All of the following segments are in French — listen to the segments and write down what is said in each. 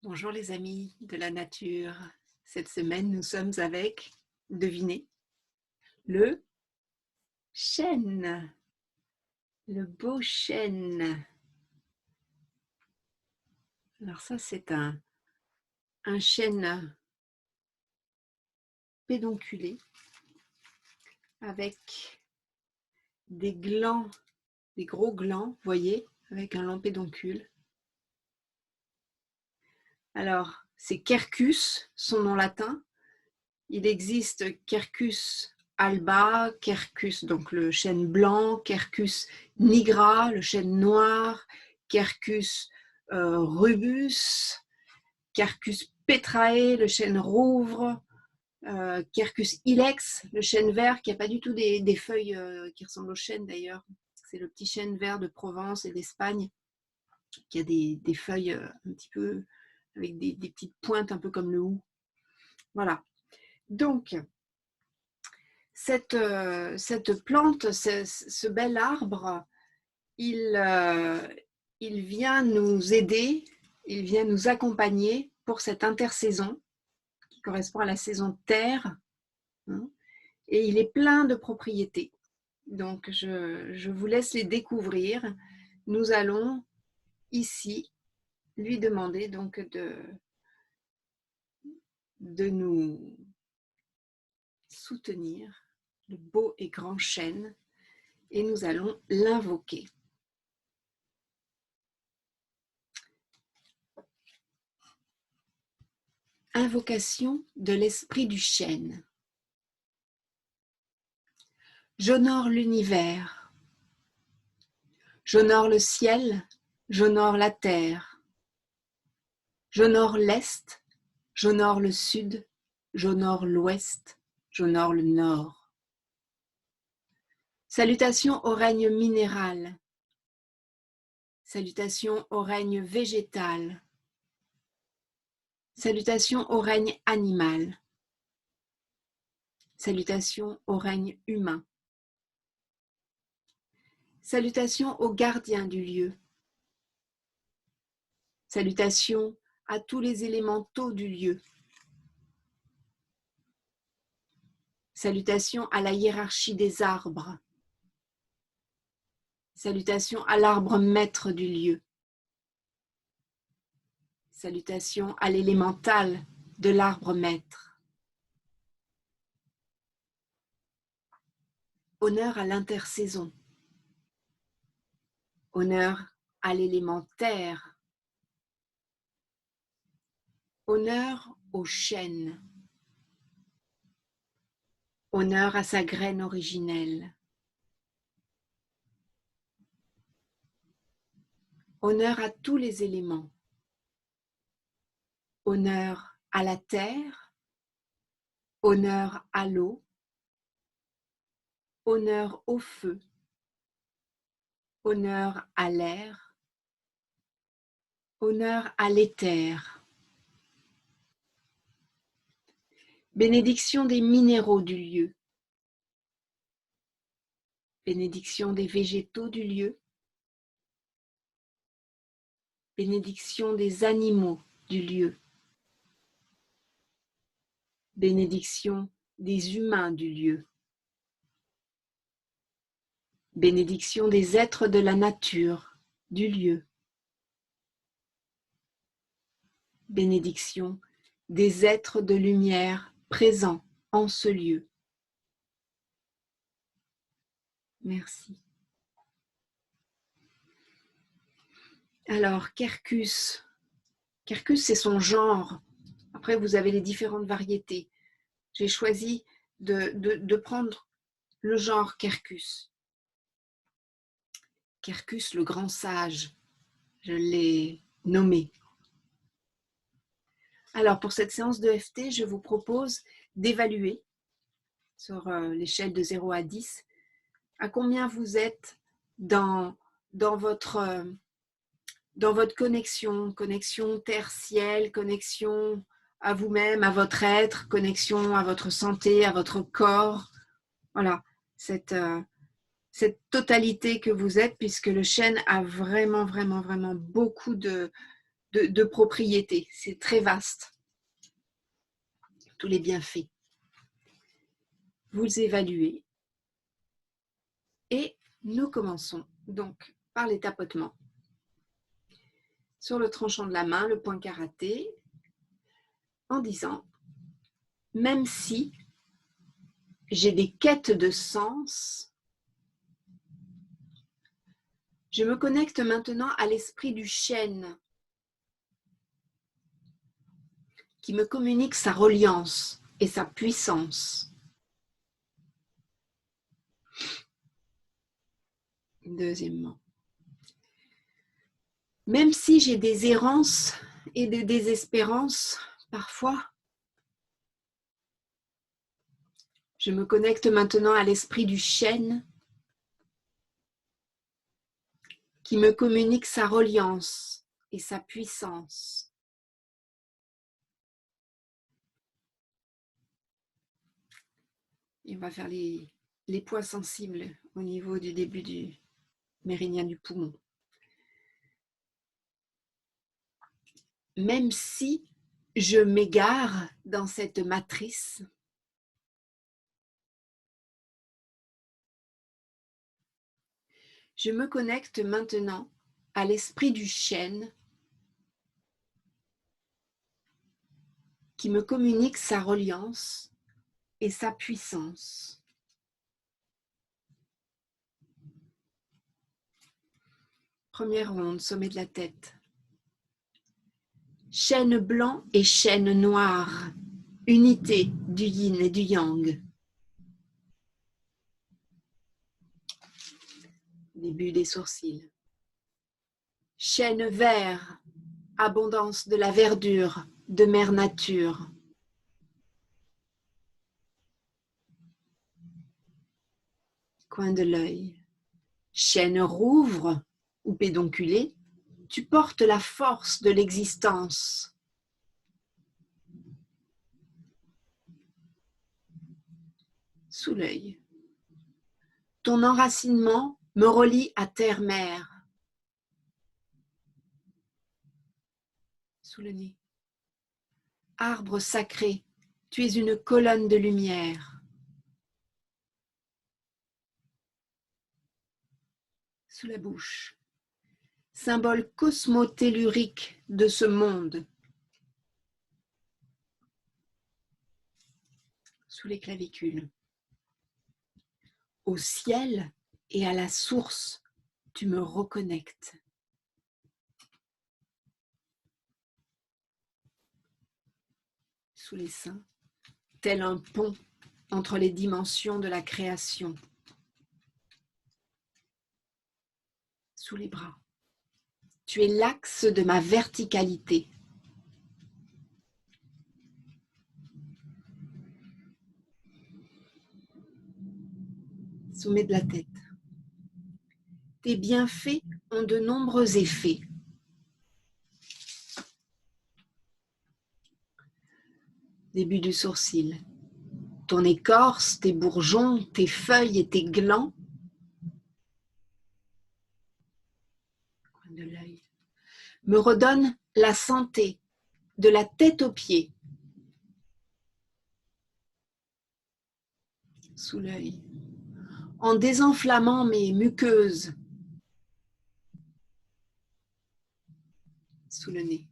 Bonjour les amis de la nature. Cette semaine, nous sommes avec, devinez, le chêne, le beau chêne. Alors ça, c'est un chêne pédonculé avec des glands, des gros glands, voyez, avec un long pédoncule. Alors, c'est Quercus, son nom latin. Il existe Quercus alba, Quercus, donc le chêne blanc, Quercus nigra, le chêne noir, Quercus rubus, Quercus petrae, le chêne rouvre, Quercus ilex, le chêne vert qui n'a pas du tout des feuilles qui ressemblent au chêne d'ailleurs. C'est le petit chêne vert de Provence et d'Espagne qui a des feuilles un petit peu avec des petites pointes un peu comme le hou. Voilà. Donc, cette plante, ce bel arbre, il vient nous aider, il vient nous accompagner pour cette intersaison qui correspond à la saison terre, hein, et il est plein de propriétés. Donc, je vous laisse les découvrir. Nous allons ici lui demander donc de nous soutenir, le beau et grand chêne, et nous allons l'invoquer. Invocation de l'esprit du chêne. J'honore l'univers, j'honore le ciel, j'honore la terre, j'honore l'est, j'honore le sud, j'honore l'ouest, j'honore le nord. Salutations au règne minéral, salutations au règne végétal, salutations au règne animal, salutations au règne humain. Salutations aux gardiens du lieu. Salutations à tous les élémentaux du lieu. Salutations à la hiérarchie des arbres. Salutations à l'arbre maître du lieu. Salutations à l'élémental de l'arbre maître. Honneur à l'intersaison. Honneur à l'élémentaire. Honneur au chêne. Honneur à sa graine originelle. Honneur à tous les éléments. Honneur à la terre. Honneur à l'eau. Honneur au feu. Honneur à l'air. Honneur à l'éther. Bénédiction des minéraux du lieu. Bénédiction des végétaux du lieu. Bénédiction des animaux du lieu. Bénédiction des humains du lieu. Bénédiction des êtres de la nature du lieu. Bénédiction des êtres de lumière présents en ce lieu. Merci. Alors, Quercus. Quercus, c'est son genre. Après, vous avez les différentes variétés. J'ai choisi de prendre le genre Quercus. Quercus, le grand sage, je l'ai nommé. Alors, pour cette séance de FT, je vous propose d'évaluer sur l'échelle de 0 à 10 à combien vous êtes dans votre connexion terre-ciel, connexion à vous-même, à votre être, connexion à votre santé, à votre corps. Voilà, cette totalité que vous êtes, puisque le chêne a vraiment beaucoup de de propriété. C'est très vaste. Tous les bienfaits. Vous évaluez. Et nous commençons donc par les tapotements. Sur le tranchant de la main, le point karaté, en disant, même si j'ai des quêtes de sens, je me connecte maintenant à l'esprit du chêne qui me communique sa reliance et sa puissance. Deuxièmement, même si j'ai des errances et des désespérances parfois, je me connecte maintenant à l'esprit du chêne qui me communique sa reliance et sa puissance. Et on va faire les points sensibles au niveau du début du méridien du poumon. Même si je m'égare dans cette matrice, je me connecte maintenant à l'esprit du chêne qui me communique sa reliance et sa puissance. Première ronde, sommet de la tête. Chêne blanc et chêne noir, unité du yin et du yang. Début des sourcils. Chêne vert, abondance de la verdure, de mère nature. Coin de l'œil. Chêne rouvre ou pédonculé, tu portes la force de l'existence. Sous l'œil. Ton enracinement me relie à terre-mère. Sous le nez. Arbre sacré, tu es une colonne de lumière. Sous la bouche. Symbole cosmotellurique de ce monde. Sous les clavicules. Au ciel et à la source, tu me reconnectes. Sous les seins, tel un pont entre les dimensions de la création. Sous les bras, tu es l'axe de ma verticalité. Sommet de la tête. Tes bienfaits ont de nombreux effets. Début du sourcil. Ton écorce, tes bourgeons, tes feuilles et tes glands. Coin de l'œil. Me redonnent la santé, de la tête aux pieds. Sous l'œil. En désenflammant mes muqueuses. Sous le nez.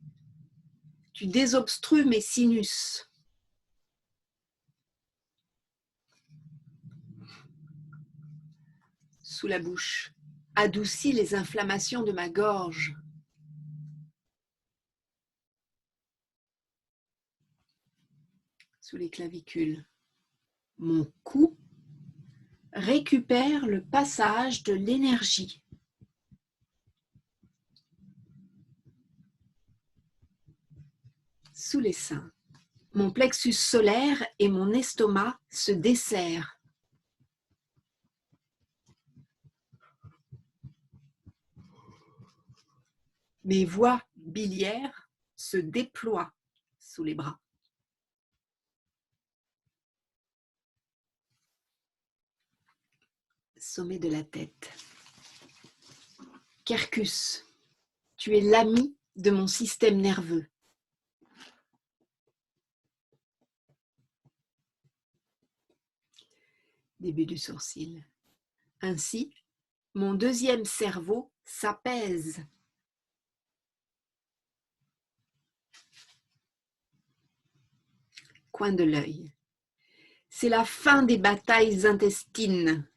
Tu désobstrues mes sinus. Sous la bouche. Adoucis les inflammations de ma gorge. Sous les clavicules. Mon cou récupère le passage de l'énergie. Sous les seins. Mon plexus solaire et mon estomac se desserrent. Mes voies biliaires se déploient sous les bras. Sommet de la tête. Quercus, tu es l'ami de mon système nerveux. Début du sourcil. Ainsi, mon deuxième cerveau s'apaise. Coin de l'œil. C'est la fin des batailles intestines.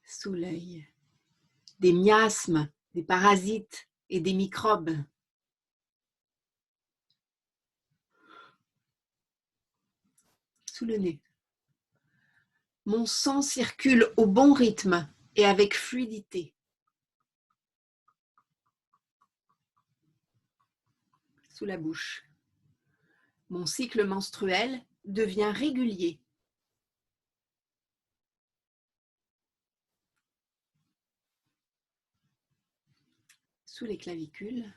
Sous l'œil. Des miasmes, des parasites et des microbes. Sous le nez. Mon sang circule au bon rythme et avec fluidité. Sous la bouche. Mon cycle menstruel devient régulier. Sous les clavicules.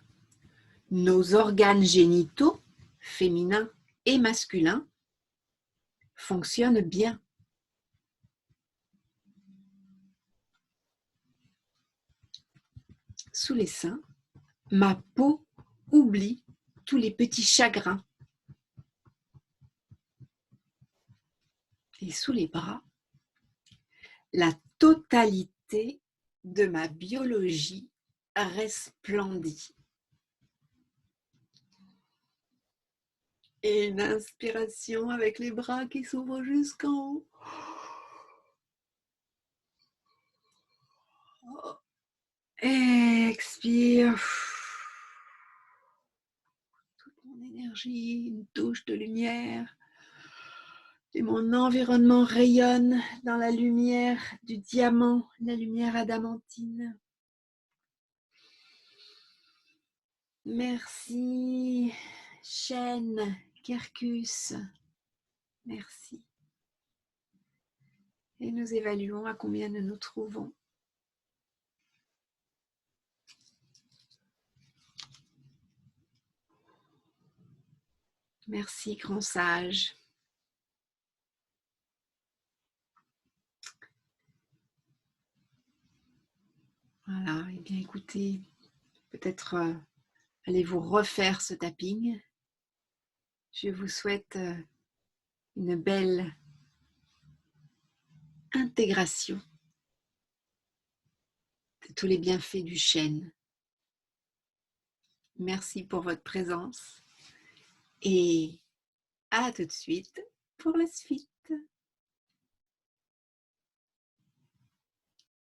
Nos organes génitaux, féminins et masculins, fonctionnent bien. Sous les seins, ma peau oublie tous les petits chagrins. Et sous les bras, la totalité de ma biologie resplendit. Et une inspiration avec les bras qui s'ouvrent jusqu'en haut. Expire. Toute mon énergie, une touche de lumière. Et mon environnement rayonne dans la lumière du diamant, la lumière adamantine. Merci, chêne, quercus. Merci. Et nous évaluons à combien nous nous trouvons. Merci, grand sage. Voilà, et bien écoutez, peut-être allez-vous refaire ce tapping. Je vous souhaite une belle intégration de tous les bienfaits du chêne. Merci pour votre présence et à tout de suite pour la suite.